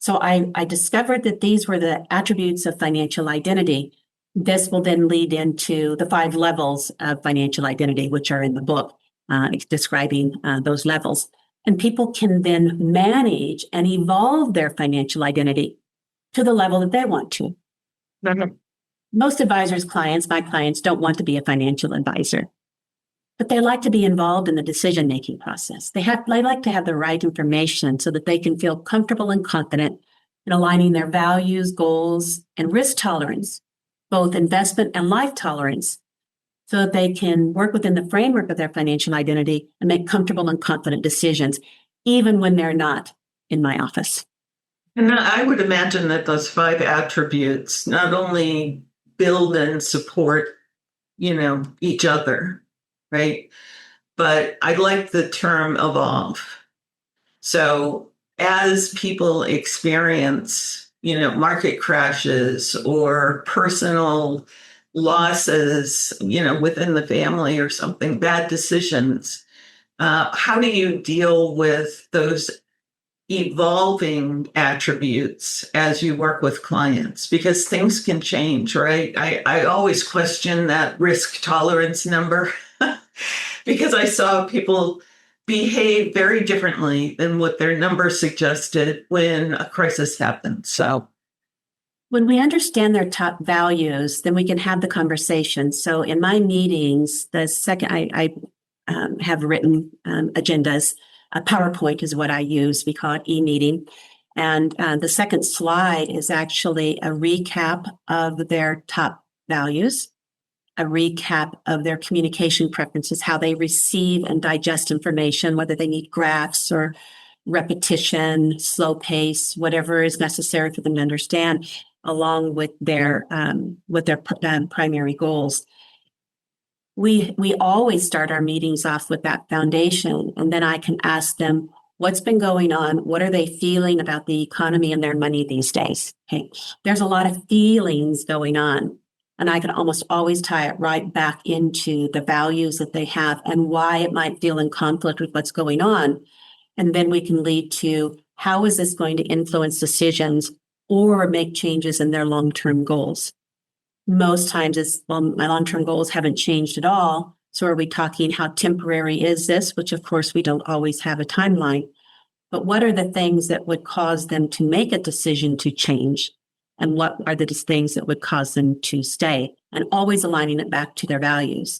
So I discovered that these were the attributes of financial identity. This will then lead into the 5 levels of financial identity, which are in the book, describing those levels. And people can then manage and evolve their financial identity to the level that they want to. Mhm. Most advisors' clients, my clients, don't want to be a financial advisor, but they like to be involved in the decision-making process. They like to have the right information so that they can feel comfortable and confident in aligning their values, goals, and risk tolerance, both investment and life tolerance, so that they can work within the framework of their financial identity and make comfortable and confident decisions, even when they're not in my office. And I would imagine that those 5 attributes not only build and support, each other, right? But I like the term evolve. So as people experience, market crashes or personal losses, within the family or something, bad decisions, how do you deal with those evolving attributes as you work with clients? Because things can change, right? I always question that risk tolerance number because I saw people behave very differently than what their number suggested when a crisis happened. So when we understand their top values, then we can have the conversation. So in my meetings, the second I have written agendas, a PowerPoint is what I use. We call it e-meeting. And the second slide is actually a recap of their top values, a recap of their communication preferences, how they receive and digest information, whether they need graphs or repetition, slow pace, whatever is necessary for them to understand, along with their primary goals. We always start our meetings off with that foundation, and then I can ask them what's been going on, what are they feeling about the economy and their money these days. Okay, there's a lot of feelings going on, and I can almost always tie it right back into the values that they have and why it might feel in conflict with what's going on. And then we can lead to how is this going to influence decisions or make changes in their long-term goals. Most times it's, well, my long-term goals haven't changed at all. So are we talking how temporary is this? Which of course we don't always have a timeline. But what are the things that would cause them to make a decision to change? And what are the things that would cause them to stay? And always aligning it back to their values.